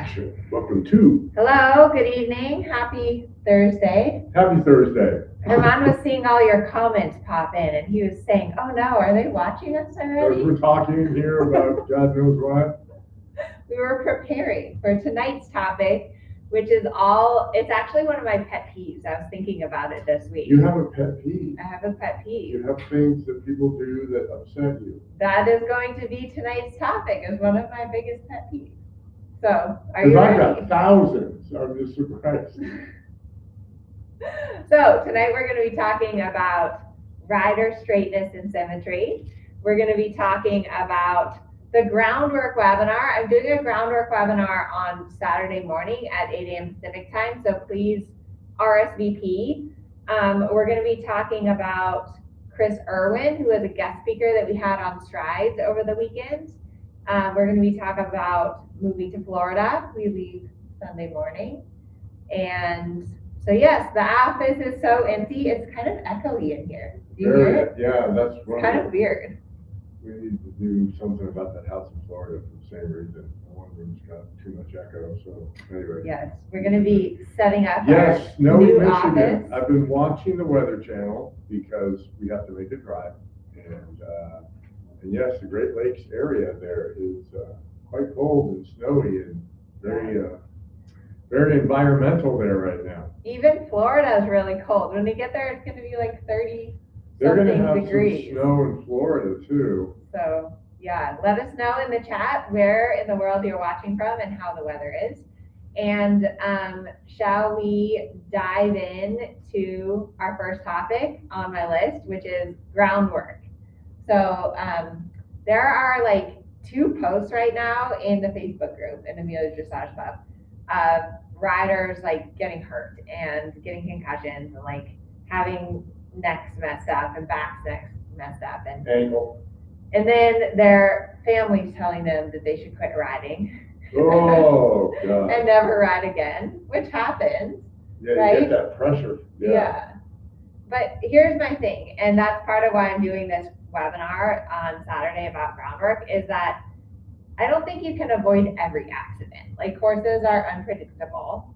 action. Welcome to Hello, good evening, happy Thursday. Happy Thursday. Herman was seeing all your comments pop in and he was saying, oh no, are they watching us As already? we're talking here about God knows what. We were preparing for tonight's topic, which is it's actually one of my pet peeves. I was thinking about it this week. You have a pet peeve. I have a pet peeve. You have things that people do that upset you. That is going to be tonight's topic, is one of my biggest pet peeves. So, are you I've ready? got thousands. I'm just surprised. So tonight we're going to be talking about rider straightness and symmetry. We're going to be talking about the groundwork webinar. I'm doing a groundwork webinar on Saturday morning at 8 a.m. Pacific time, so please RSVP. We're going to be talking about Chris Irwin, who is a guest speaker that we had on Strides over the weekend. We're going to be talking about moving to Florida. We leave Sunday morning. And so yes, the office is so empty. It's kind of echoey in here. Do you hear it? Yeah, that's It's kind of weird. We need to do something about that house in Florida for the same reason. One room's got too much echo, so anyway. Yes, we're going to be setting up Yes, our Snowy, new Michigan. office. I've been watching the Weather Channel because we have to make a drive. And yes, the Great Lakes area there is quite cold and snowy and very environmental there right now. Even Florida is really cold. When we get there, it's going to be like 30 They're going to something have degrees. some snow in Florida too. So yeah, let us know in the chat where in the world you're watching from and how the weather is. And shall we dive in to our first topic on my list, which is groundwork. So there are like 2 posts right now in the Facebook group, in Amelia Dressage Club, of riders like getting hurt and getting concussions and like having necks messed up and backs messed up and Ankle. And then their families telling them that they should quit riding. Oh, God. And never ride again, which happens. Yeah, you right? get that pressure. Yeah. But here's my thing, and that's part of why I'm doing this webinar on Saturday about groundwork, is that I don't think you can avoid every accident. Like, horses are unpredictable.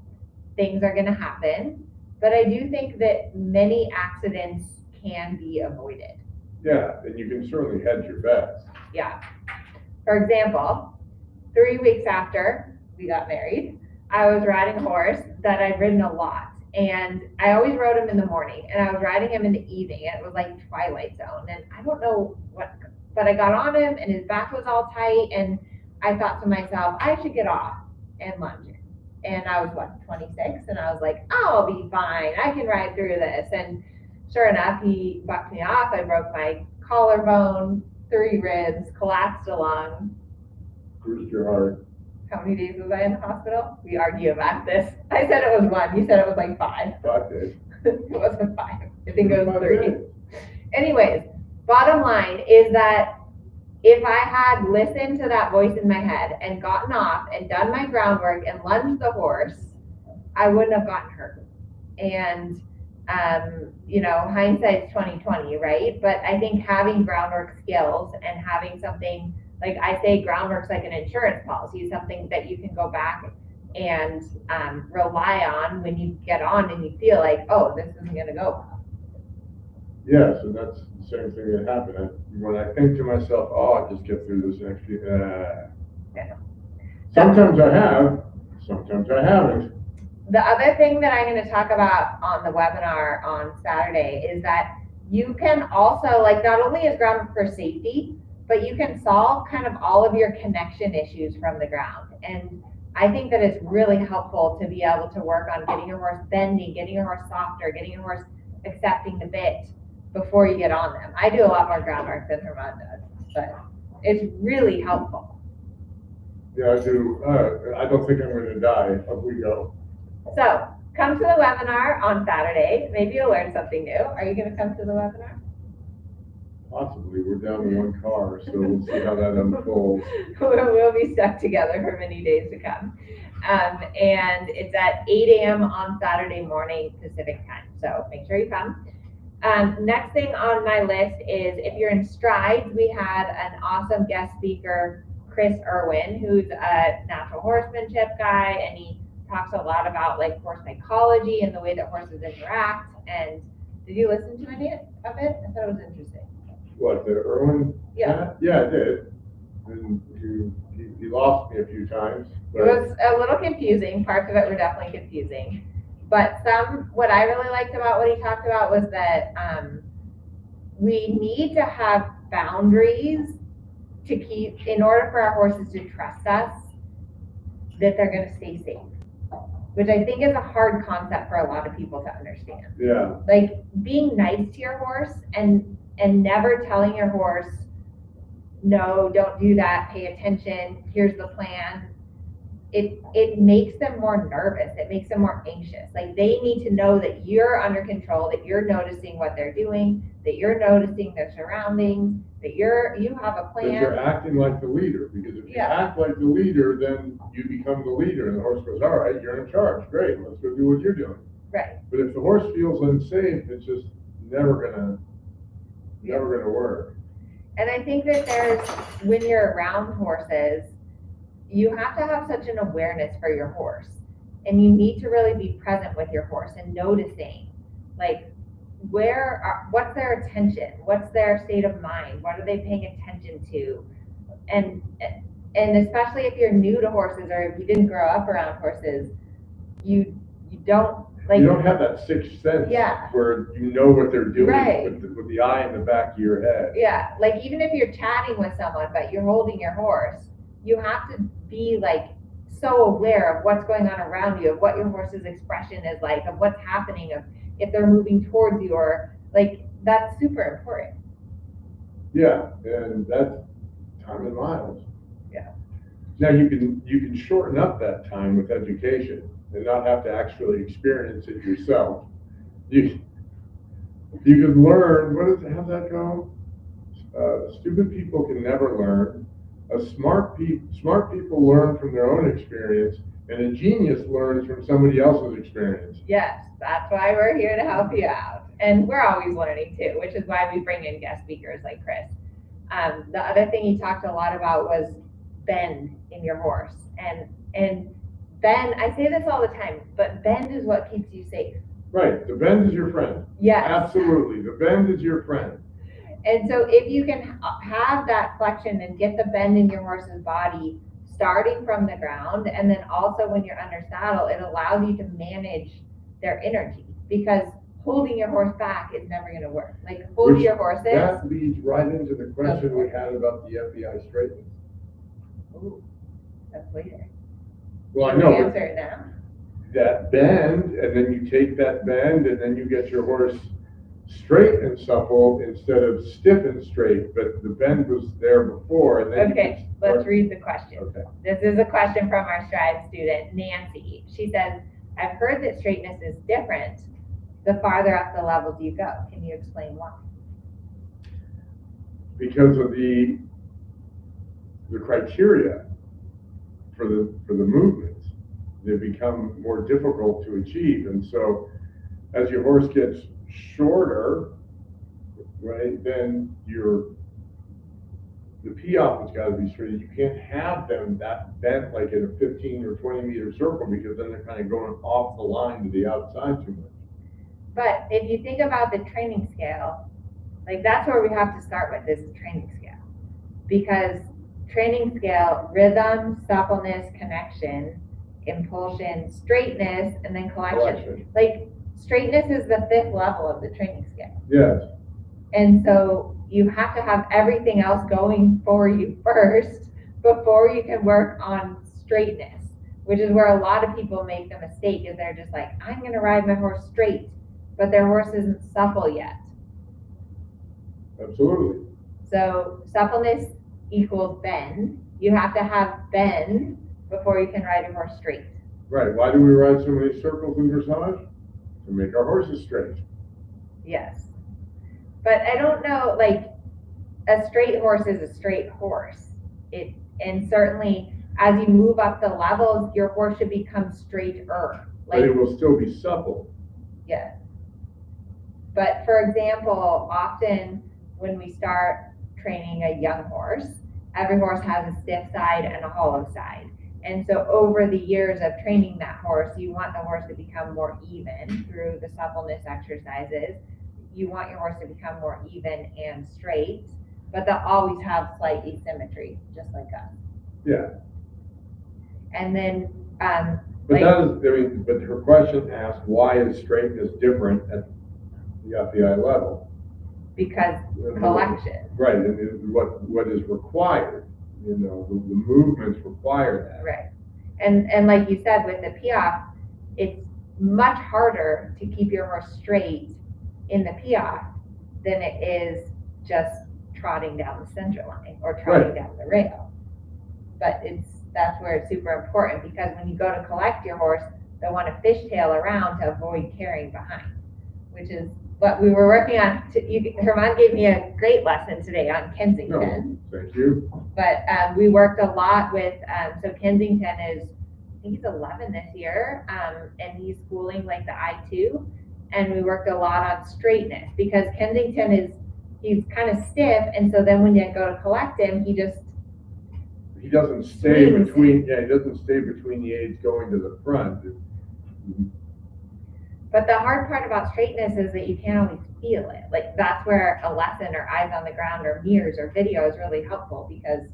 Things are going to happen. But I do think that many accidents can be avoided. Yeah, and you can certainly hedge your bets. Yeah. For example, 3 weeks after we got married, I was riding a horse that I'd ridden a lot. And I always rode him in the morning, and I was riding him in the evening, and it was like twilight zone. And I don't know what, but I got on him, and his back was all tight, and I thought to myself, I should get off and lunge him. And I was, 26? And I was like, I'll be fine. I can ride through this. And sure enough, he bucked me off. I broke my collarbone, 3 ribs, collapsed a lung. Bruised your heart. How many days was I in the hospital? We argue about this. I said it was 1. You said it was like 5. 5 days. It wasn't 5. I think it was 3. Days. Anyways, bottom line is that if I had listened to that voice in my head and gotten off and done my groundwork and lunged the horse, I wouldn't have gotten hurt. And hindsight's 20/20, right? But I think having groundwork skills and having something, like I say, groundwork's like an insurance policy, something that you can go back and rely on when you get on and you feel like, oh, this isn't going to go well. Yes, and that's the same thing that happened. When I think to myself, oh, I'll just get through this next few. Yeah. Sometimes I have, sometimes I haven't. The other thing that I'm going to talk about on the webinar on Saturday is that you can also, like, not only is groundwork for safety, but you can solve kind of all of your connection issues from the ground. And I think that it's really helpful to be able to work on getting your horse bending, getting your horse softer, getting your horse accepting the bit before you get on them. I do a lot more groundwork than Herman does, but it's really helpful. Yeah, I do. I don't think I'm going to die. Up we go. So come to the webinar on Saturday. Maybe you'll learn something new. Are you going to come to the webinar? Possibly. We're down to 1 car, so we'll see how that unfolds. We'll be stuck together for many days to come. And it's at 8 a.m. on Saturday morning Pacific time. So make sure you come. Next thing on my list is, if you're in Strides, we had an awesome guest speaker, Chris Irwin, who's a natural horsemanship guy, and he talks a lot about like horse psychology and the way that horses interact. And did you listen to any of it? I thought it was interesting. What, the Irwin? Yeah. Yeah, I did. And he lost me a few times. It was a little confusing. Parts of it were definitely confusing. But what I really liked about what he talked about was that we need to have boundaries to keep, in order for our horses to trust us, that they're going to stay safe. Which I think is a hard concept for a lot of people to understand. Yeah. Like being nice to your horse and never telling your horse, no, don't do that, pay attention, here's the plan. It makes them more nervous. It makes them more anxious. Like they need to know that you're under control, that you're noticing what they're doing, that you're noticing their surroundings, that you have a plan. That you're acting like the leader, because if you act like the leader, then you become the leader, and the horse goes, all right, you're in charge, great, let's go do what you're doing. Right. But if the horse feels unsafe, it's just never gonna work. And I think that when you're around horses, you have to have such an awareness for your horse, and you need to really be present with your horse and noticing, like, what's their attention, what's their state of mind, what are they paying attention to, and especially if you're new to horses or if you didn't grow up around horses, you don't like. You don't have that sixth sense where you know what they're doing with the eye in the back of your head. Yeah, like even if you're chatting with someone but you're holding your horse, you have to be like so aware of what's going on around you, of what your horse's expression is like, of what's happening, of if they're moving towards you, or like that's super important. Yeah, and that's time in miles. Yeah. Now you can shorten up that time with education and not have to actually experience it yourself. You can learn. How's that go? Stupid people can never learn. Smart people learn from their own experience, and a genius learns from somebody else's experience. Yes, that's why we're here to help you out. And we're always learning too, which is why we bring in guest speakers like Chris. The other thing he talked a lot about was bend in your horse. And bend, I say this all the time, but bend is what keeps you safe. Right, the bend is your friend. Yes. Absolutely, the bend is your friend. And so if you can have that flexion and get the bend in your horse's body starting from the ground, and then also when you're under saddle, it allows you to manage their energy, because holding your horse back is never going to work. Like holding your horses. That leads right into the question we had about the FBI straightness. Ooh, that's later. Well, I know. Answer it now. That bend, and then you take that bend, and then you get your horse straight and supple instead of stiff and straight, but the bend was there before. And then okay, let's read the question. Okay. This is a question from our Stride student, Nancy. She says, I've heard that straightness is different the farther up the levels you go. Can you explain why? Because of the criteria for the movements, they become more difficult to achieve. And so as your horse gets shorter, right, then the pee-off has got to be straight. You can't have them that bent like in a 15 or 20 meter circle, because then they're kind of going off the line to the outside too much. But if you think about the training scale, like that's where we have to start with, is the training scale. Because training scale, rhythm, suppleness, connection, impulsion, straightness, and then collection. Like straightness is the 5th level of the training scale. Yes. And so you have to have everything else going for you first before you can work on straightness, which is where a lot of people make the mistake, is they're just like, I'm going to ride my horse straight, but their horse isn't supple yet. Absolutely. So suppleness equals bend. You have to have bend before you can ride your horse straight. Right. Why do we ride so many circles in dressage? To make our horses straight. Yes. But I don't know, like a straight horse is a straight horse. And certainly as you move up the levels, your horse should become straighter. Like, but it will still be supple. Yes. But for example, often when we start training a young horse every horse has a stiff side and a hollow side. And so over the years of training that horse, you want the horse to become more even through the suppleness exercises. You want your horse to become more even and straight, but they'll always have slight asymmetry, just like us. Yeah. And then, but but her question asked, why is straightness different at the FEI level? Because collection. Right, and what is required, the movements require that. Right. And like you said, with the Piaffe, it's much harder to keep your horse straight in the Piaffe than it is just trotting down the center line or trotting down the rail. But that's where it's super important, because when you go to collect your horse, they want to fishtail around to avoid carrying behind, which is what we were working on. Herman gave me a great lesson today on Kensington. No, thank you. But we worked a lot with, so Kensington is, I think he's 11 this year, and he's schooling like the I2. And we worked a lot on straightness, because Kensington he's kind of stiff. And so then when you go to collect him, he doesn't stay between, he doesn't stay between the aids going to the front. But the hard part about straightness is that you can't always feel it. Like, that's where a lesson or eyes on the ground or mirrors or video is really helpful, because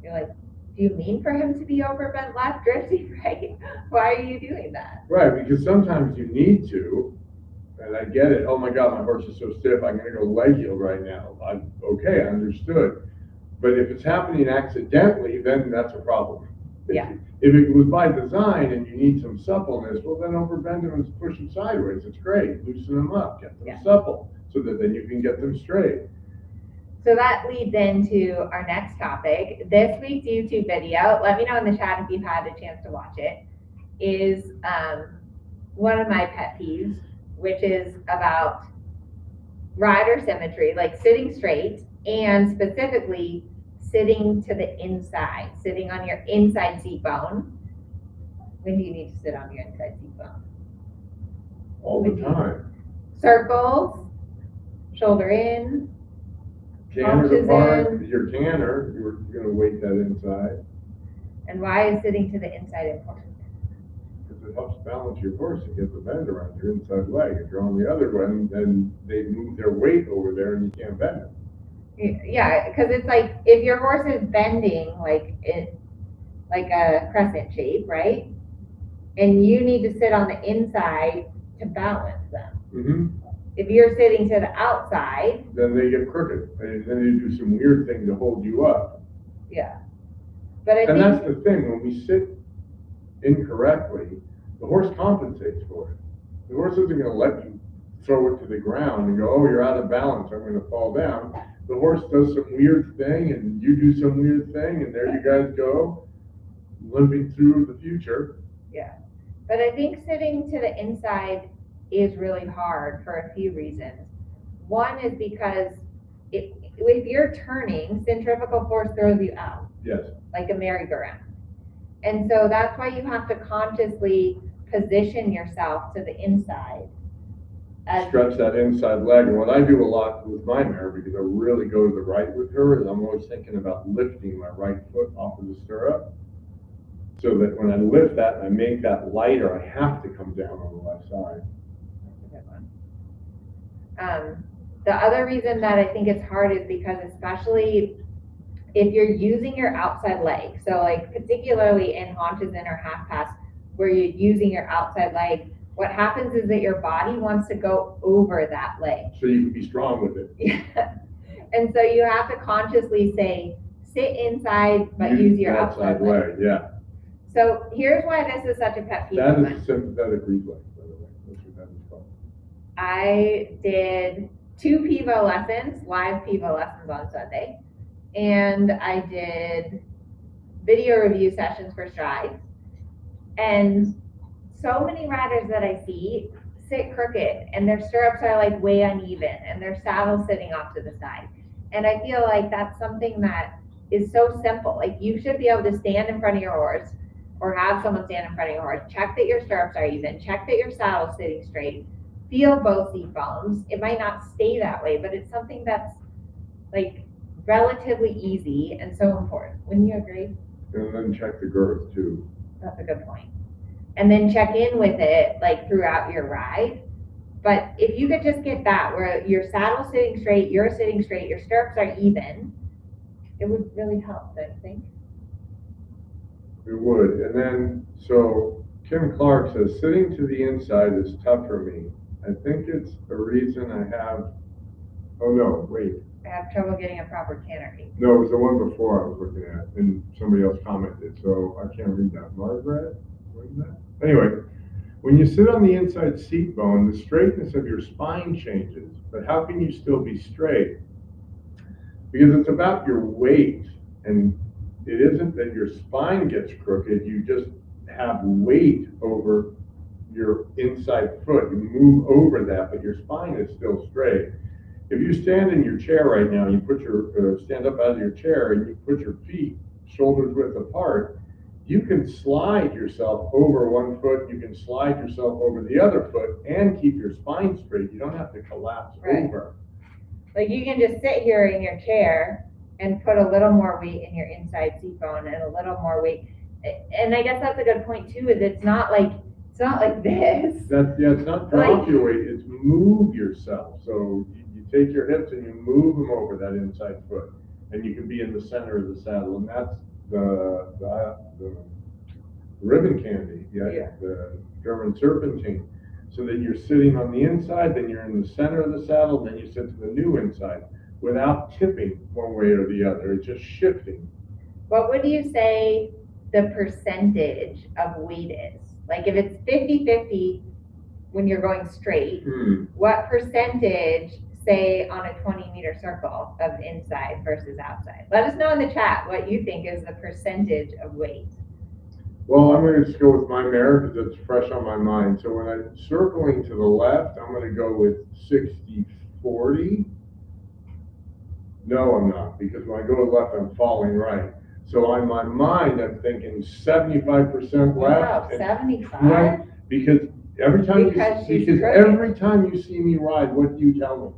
you're like, do you mean for him to be overbent left, drifting right? Why are you doing that? Right, because sometimes you need to, and I get it. Oh my God, my horse is so stiff, I'm gonna go leg heel right now. Okay, understood. But if it's happening accidentally, then that's a problem. Yeah. If it was by design and you need some suppleness, well, then overbend them and push them sideways. It's great. Loosen them up, get them supple, so that then you can get them straight. So that leads into our next topic. This week's YouTube video, let me know in the chat if you've had a chance to watch it, is one of my pet peeves, which is about rider symmetry, like sitting straight, and specifically sitting to the inside, sitting on your inside seat bone. When do you need to sit on your inside seat bone? All the time. Circles, shoulder in, Canter apart, your canter, you're going to weight that inside. And why is sitting to the inside important? Because it helps balance your horse and get the bend around your inside leg. If you're on the other one, then they move their weight over there and you can't bend it. Yeah, because it's like, if your horse is bending like a crescent shape, right? And you need to sit on the inside to balance them. Mm-hmm. If you're sitting to the outside, then they get crooked, and then they do some weird thing to hold you up. Yeah, but I think that's the thing. When we sit incorrectly, the horse compensates for it. The horse isn't going to let you throw it to the ground and go, "Oh, you're out of balance. I'm going to fall down." The horse does some weird thing, and you do some weird thing, and there you guys go, limping through the future. Yeah, but I think sitting to the inside is really hard for a few reasons. One is because if you're turning, centrifugal force throws you out. Yes. Like a merry-go-round. And so that's why you have to consciously position yourself to the inside. Stretch that inside leg. And what I do a lot with my mare, because I really go to the right with her, is I'm always thinking about lifting my right foot off of the stirrup, so that when I lift that and I make that lighter, I have to come down on the left side. That's a good one. The other reason that I think it's hard is because, especially if you're using your outside leg, so like particularly in haunches in or half pass, where you're using your outside leg, what happens is that your body wants to go over that leg. So you can be strong with it. Yeah. And so you have to consciously say, sit inside, but use your outside leg. Yeah. So here's why this is such a pet peeve. That is sympathetic reflex, by the way. That's what that is called. I did 2 PIVO lessons, live PIVO lessons on Sunday. And I did video review sessions for Strides. And so many riders that I see sit crooked, and their stirrups are like way uneven, and their saddle's sitting off to the side. And I feel like that's something that is so simple. Like, you should be able to stand in front of your horse, or have someone stand in front of your horse, check that your stirrups are even, check that your saddle's sitting straight, feel both seat bones. It might not stay that way, but it's something that's like relatively easy and so important. Wouldn't you agree? And then check the girth too. That's a good point. And then check in with it like throughout your ride. But if you could just get that where your saddle's sitting straight, you're sitting straight, your stirrups are even, it would really help, don't you think? It would. And then, so Kim Clark says, sitting to the inside is tough for me. I think it's a reason I have, oh no, wait. I have trouble getting a proper canopy. No, it was the one before I was looking at, and somebody else commented, so I can't read that. Margaret, what is that? Anyway, when you sit on the inside seat bone, the straightness of your spine changes, but how can you still be straight? Because it's about your weight, and it isn't that your spine gets crooked, you just have weight over your inside foot. You move over that, but your spine is still straight. If you stand in your chair right now, you put your stand up out of your chair and you put your feet shoulders width apart, you can slide yourself over one foot, you can slide yourself over the other foot and keep your spine straight. You don't have to collapse over. Like you can just sit here in your chair and put a little more weight in your inside seat bone and a little more weight. And I guess that's a good point too, is it's not like this. It's not drop your weight, it's move yourself. So you take your hips and you move them over that inside foot, and you can be in the center of the saddle, and that's the ribbon candy, the German serpentine, so that you're sitting on the inside, then you're in the center of the saddle, then you sit to the new inside without tipping one way or the other. It's just shifting. What would you say the percentage of weight is? Like if it's 50-50 when you're going straight, what percentage, say on a 20-meter circle, of inside versus outside? Let us know in the chat what you think is the percentage of weight. Well, I'm going to just go with my mare because it's fresh on my mind. So when I'm circling to the left, I'm going to go with 60-40. No, I'm not, because when I go to the left, I'm falling right. So in my mind, I'm thinking 75% left. Wow, 75? Right, because every time every time you see me ride, what do you tell me?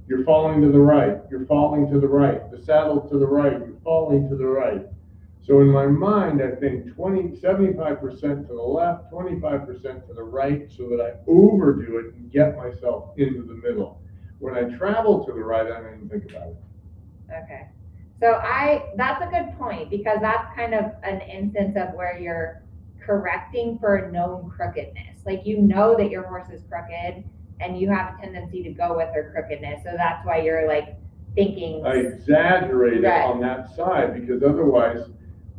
You're falling to the right. You're falling to the right. The saddle to the right. You're falling to the right. So in my mind, I think 75% to the left, 25% to the right, so that I overdo it and get myself into the middle. When I travel to the right, I don't even think about it. Okay. So that's a good point, because that's kind of an instance of where you're correcting for known crookedness. Like you know that your horse is crooked and you have a tendency to go with her crookedness. So that's why you're like thinking. I exaggerate it on that side, because otherwise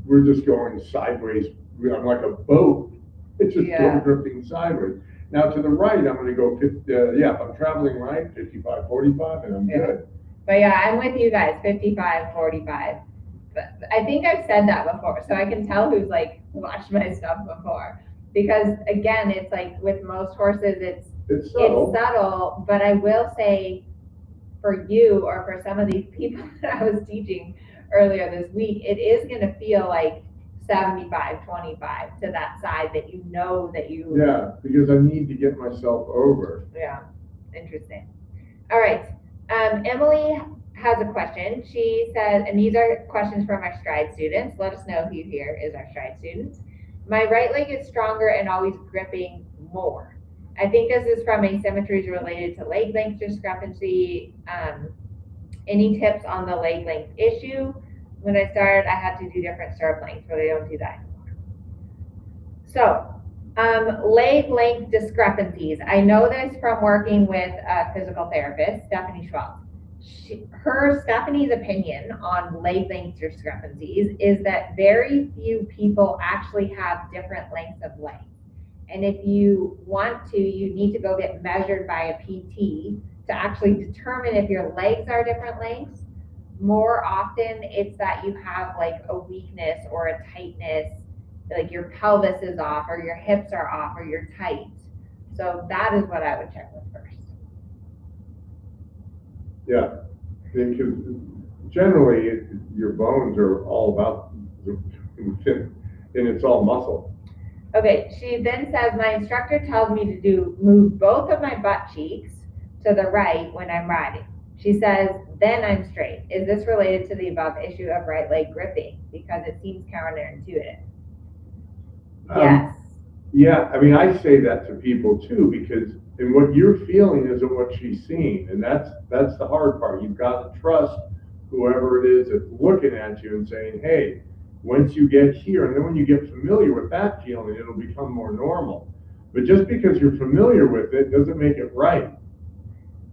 we're just going sideways. I'm like a boat. It's just drifting sideways. Now to the right, I'm going to go 50, if I'm traveling right, 55, 45, and I'm good. But yeah, I'm with you guys, 55, 45. But I think I've said that before, so I can tell who's like watched my stuff before. Because again, it's like with most horses, it's subtle, but I will say for you or for some of these people that I was teaching earlier this week, it is going to feel like 75, 25 to that side that you know that you. Yeah, because I need to get myself over. Yeah, interesting. All right. Emily has a question. She says, and these are questions from our Stride students. Let us know who here is our Stride students. My right leg is stronger and always gripping more. I think this is from a Symmetry related to leg length discrepancy. Any tips on the leg length issue? When I started, I had to do different stirrup lengths, but I don't do that anymore. So, leg length discrepancies. I know this from working with a physical therapist, Stephanie Schwab. Stephanie's opinion on leg length discrepancies is that very few people actually have different lengths of legs. And if you want to, you need to go get measured by a PT to actually determine if your legs are different lengths. More often, it's that you have like a weakness or a tightness, like your pelvis is off or your hips are off or you're tight. So that is what I would check with first. Yeah, because generally your bones are all about, and it's all muscle. Okay, she then says, my instructor tells me to move both of my butt cheeks to the right when I'm riding. She says, then I'm straight. Is this related to the above issue of right leg gripping? Because it seems counterintuitive. Yes. Yeah, I mean, I say that to people too, because and what you're feeling isn't what she's seeing, and that's the hard part. You've got to trust whoever it is that's looking at you and saying, hey, once you get here, and then when you get familiar with that feeling, it'll become more normal. But just because you're familiar with it doesn't make it right.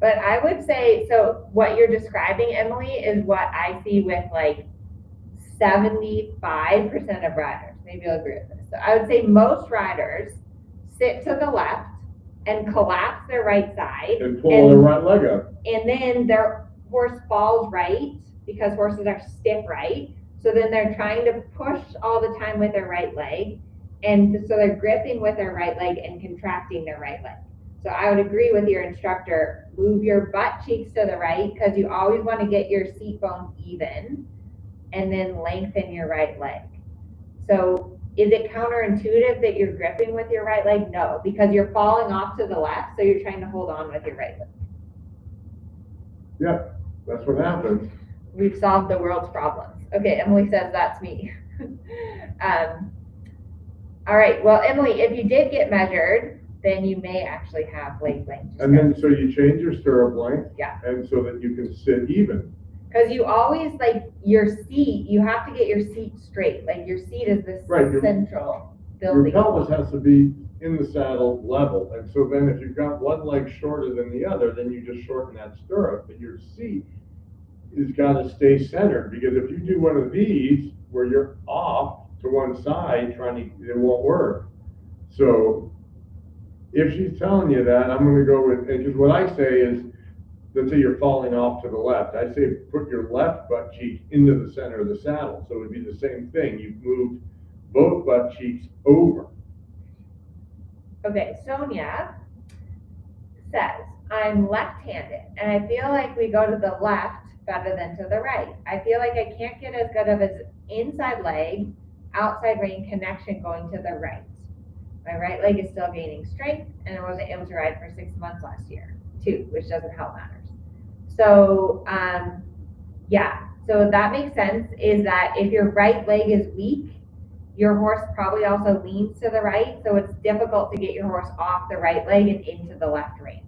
But I would say, so what you're describing, Emily, is what I see with like 75% of riders. Maybe you'll agree with this. So I would say most riders sit to the left and collapse their right side. And pull their right leg up. And then their horse falls right because horses are stiff right. So then they're trying to push all the time with their right leg. And so they're gripping with their right leg and contracting their right leg. So I would agree with your instructor, move your butt cheeks to the right because you always want to get your seat bones even and then lengthen your right leg. So is it counterintuitive that you're gripping with your right leg? No, because you're falling off to the left, so you're trying to hold on with your right leg. Yep, that's what happens. We've solved the world's problems. Okay, Emily says that's me. All right, well, Emily, if you did get measured, then you may actually have leg length. And then so you change your stirrup length. Yeah. And so that you can sit even. Because you always, like, your seat, you have to get your seat straight. Like, your seat is the central building. Your pelvis has to be in the saddle level. And so then if you've got one leg shorter than the other, then you just shorten that stirrup. But your seat has got to stay centered. Because if you do one of these where you're off to one side, it won't work. So if she's telling you that, I'm going to go with, because what I say is, let's say you're falling off to the left. I say put your left butt cheek into the center of the saddle. So it would be the same thing. You've moved both butt cheeks over. Okay, Sonia says, I'm left-handed, and I feel like we go to the left better than to the right. I feel like I can't get as good of an inside leg, outside rein connection going to the right. My right leg is still gaining strength, and I wasn't able to ride for 6 months last year, too, which doesn't help matters. So, yeah, so that makes sense, is that if your right leg is weak, your horse probably also leans to the right, so it's difficult to get your horse off the right leg and into the left rein.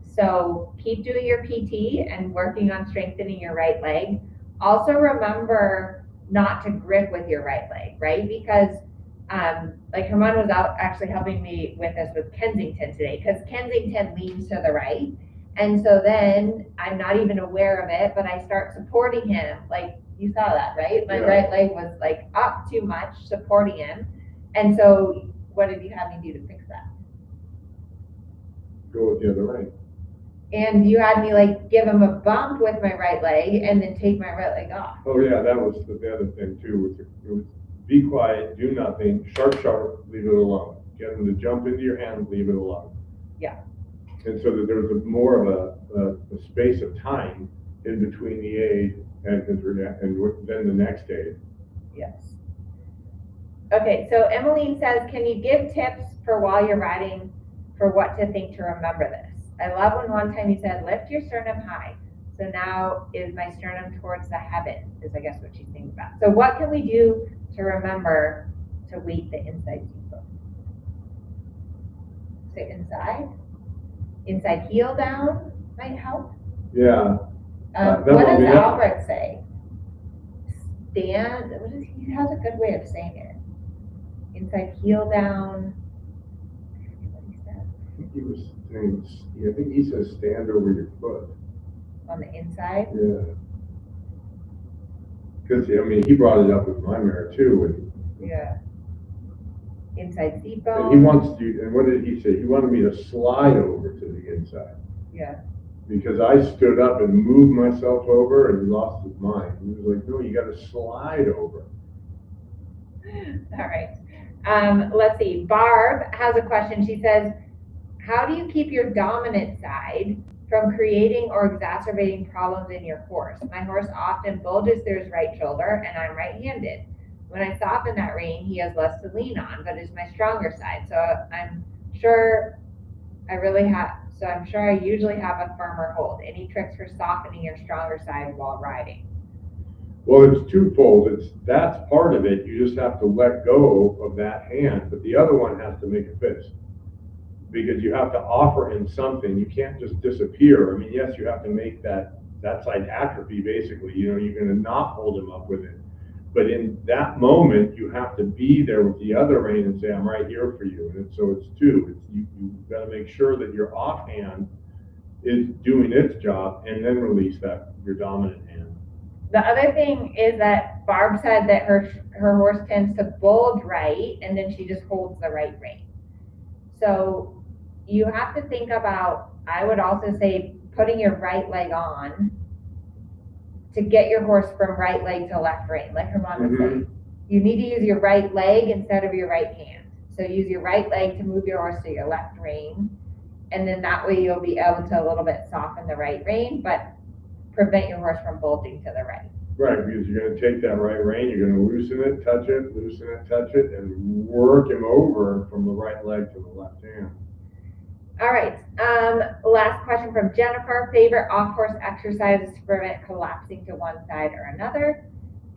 So keep doing your PT and working on strengthening your right leg. Also remember not to grip with your right leg, right? Because like Herman was out actually helping me with this with Kensington today, because Kensington leans to the right. And so then I'm not even aware of it, but I start supporting him. Like you saw that, right? My right leg was like up too much, supporting him. And so what did you have me do to fix that? Go with the other leg. And you had me like give him a bump with my right leg and then take my right leg off. Oh yeah, that was the other thing too. It was be quiet, do nothing, sharp, leave it alone. Get him to jump into your hand, leave it alone. Yeah. And so that there was more of a space of time in between the aid and then the next aid. Yes. Okay, so Emmeline says, can you give tips for while you're riding for what to think to remember this? I love when one time you said, lift your sternum high. So now is my sternum towards the heaven, is I guess what she's thinking about. So what can we do to remember to weight the inside seat bone? Sit inside. Inside heel down might help. Yeah. What does Albert say? Stand, he has a good way of saying it. Inside heel down. I forget what he said. I think he was saying, I think he says stand over your foot. On the inside? Yeah. Because, I mean, he brought it up with my mare too. Yeah. Inside seat bone. And he wants to, and what did he say? He wanted me to slide over to the inside. Yeah. Because I stood up and moved myself over and he lost his mind. He was like, no, you got to slide over. All right. Let's see. Barb has a question. She says, how do you keep your dominant side from creating or exacerbating problems in your horse? My horse often bulges through his right shoulder and I'm right-handed. When I soften that rein, he has less to lean on, but it's my stronger side. So I'm sure I really have, So I'm sure I usually have a firmer hold. Any tricks for softening your stronger side while riding? Well, it's twofold. That's part of it. You just have to let go of that hand, but the other one has to make a fist because you have to offer him something. You can't just disappear. I mean, yes, you have to make that side atrophy basically. You know, you're going to not hold him up with it. But in that moment, you have to be there with the other rein and say, I'm right here for you. And so it's two. You've got to make sure that your offhand is doing its job and then release your dominant hand. The other thing is that Barb said that her horse tends to bulge right, and then she just holds the right rein. So you have to think about, I would also say, putting your right leg on to get your horse from right leg to left rein, like her mom was saying. You need to use your right leg instead of your right hand. So use your right leg to move your horse to your left rein, and then that way you'll be able to a little bit soften the right rein, but prevent your horse from bulging to the right. Right, because you're going to take that right rein, you're going to loosen it, touch it, and work him over from the right leg to the left hand. All right, last question from Jennifer. Favorite off-horse exercises to prevent collapsing to one side or another?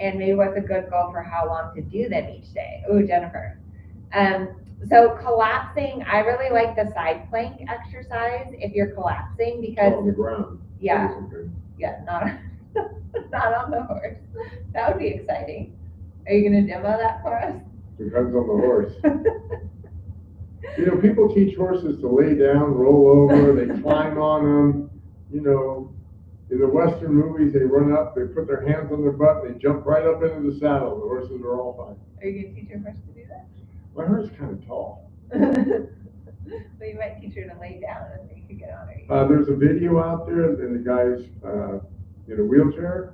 And maybe what's a good goal for how long to do them each day? Ooh, Jennifer. So collapsing, I really like the side plank exercise if you're collapsing because on the ground. Yeah, not on the horse. That would be exciting. Are you going to demo that for us? Depends on the horse. You know, people teach horses to lay down, roll over, they climb on them. You know, in the Western movies, they run up, they put their hands on their butt, and they jump right up into the saddle. The horses are all fine. Are you going to teach your horse to do that? My horse is kind of tall. Well, you might teach her to lay down and then you can get on her. There's a video out there, and the guy's in a wheelchair,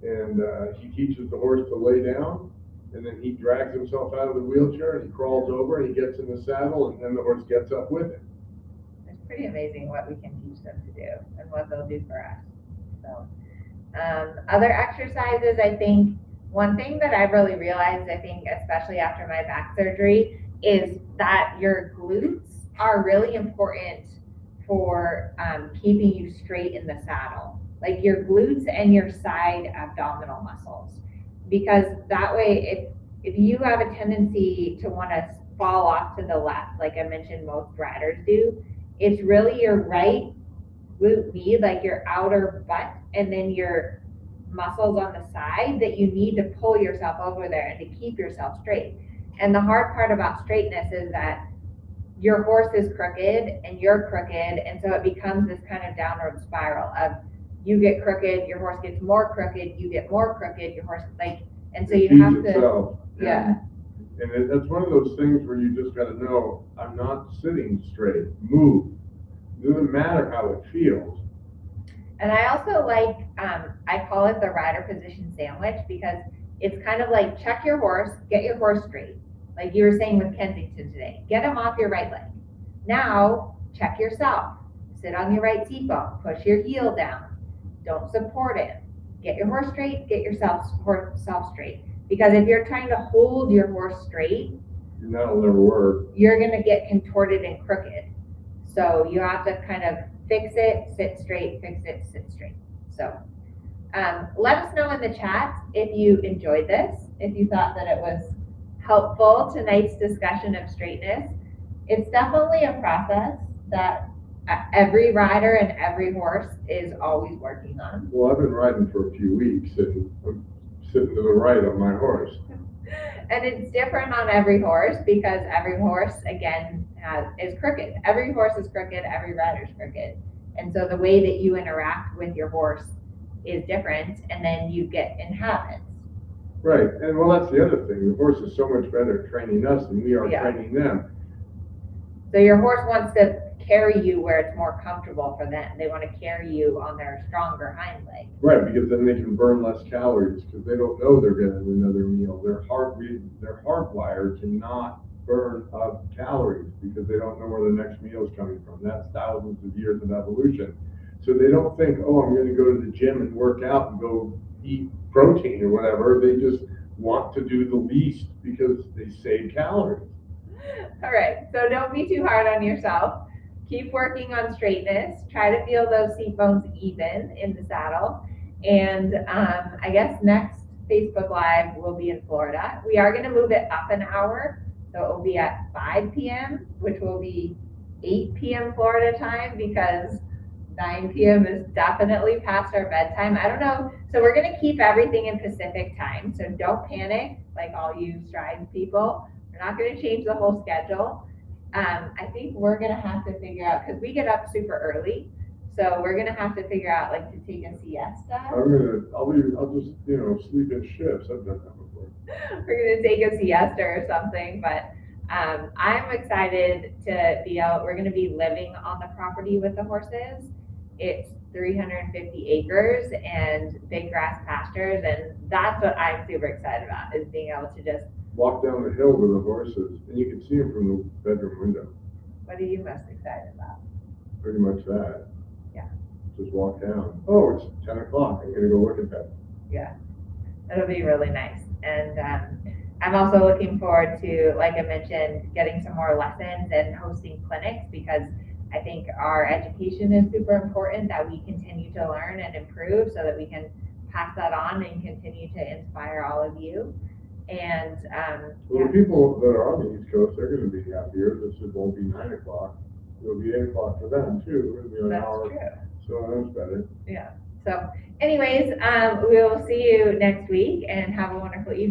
and he teaches the horse to lay down, and then he drags himself out of the wheelchair, and he crawls over, and he gets in the saddle, and then the horse gets up with him. It's pretty amazing what we can teach them to do and what they'll do for us. So, other exercises, I think, one thing that I've really realized, I think, especially after my back surgery, is that your glutes are really important for keeping you straight in the saddle. Like your glutes and your side abdominal muscles. Because that way, if you have a tendency to want to fall off to the left, like I mentioned most riders do, it's really your right glute med, like your outer butt, and then your muscles on the side that you need to pull yourself over there and to keep yourself straight. And the hard part about straightness is that your horse is crooked and you're crooked, and so it becomes this kind of downward spiral of you get crooked, your horse gets more crooked, you get more crooked, your horse and so you have to, itself. Yeah. And that's one of those things where you just got to know, I'm not sitting straight, move. It doesn't matter how it feels. And I also like, I call it the rider position sandwich because it's kind of like check your horse, get your horse straight. Like you were saying with Kensington today, get him off your right leg. Now check yourself, sit on your right seat bone, push your heel down, don't support it. Get your horse straight, get yourself straight. Because if you're trying to hold your horse straight, that'll never work. You're gonna get contorted and crooked. So you have to kind of fix it, sit straight, fix it, sit straight. So let us know in the chat if you enjoyed this, if you thought that it was helpful, tonight's discussion of straightness. It's definitely a process that every rider and every horse is always working on. Well, I've been riding for a few weeks and I'm sitting to the right on my horse. And it's different on every horse because every horse, again, is crooked. Every horse is crooked, every rider's crooked. And so the way that you interact with your horse is different, and then you get in habits. Right, and well, that's the other thing. The horse is so much better at training us than we are training them. So your horse wants to carry you where it's more comfortable for them. They want to carry you on their stronger hind leg. Right, because then they can burn less calories because they don't know they're going to have another meal. They're hardwired to not burn up calories because they don't know where the next meal is coming from. That's thousands of years of evolution. So they don't think, oh, I'm going to go to the gym and work out and go eat protein or whatever. They just want to do the least because they save calories. All right, so don't be too hard on yourself. keep working on straightness, try to feel those seat bones even in the saddle. And I guess next Facebook Live will be in Florida. We are going to move it up an hour. So it will be at 5 p.m., which will be 8 p.m. Florida time because 9 p.m. is definitely past our bedtime. I don't know. So we're going to keep everything in Pacific time. So don't panic, like all you Stride people. We're not going to change the whole schedule. I think we're going to have to figure out, because we get up super early. So we're going to have to figure out like to take a siesta. I'll just, sleep in shifts. I've done that before. We're going to take a siesta or something, but I'm excited to be out. We're going to be living on the property with the horses. It's 350 acres and big grass pastures, and that's what I'm super excited about, is being able to just walk down the hill with the horses, and you can see them from the bedroom window. What are you most excited about? Pretty much that. Yeah. Just walk down. Oh, it's 10 o'clock. I'm gonna go look at that. Yeah, it'll be really nice. And I'm also looking forward to, like I mentioned, getting some more lessons and hosting clinics, because I think our education is super important, that we continue to learn and improve so that we can pass that on and continue to inspire all of you. And well, the people that are on the East Coast, they're going to be happier. This won't be 9 o'clock. It'll be 8 o'clock for them too. It'll be an hour. True. So that's better. Yeah. So anyways, we will see you next week and have a wonderful evening.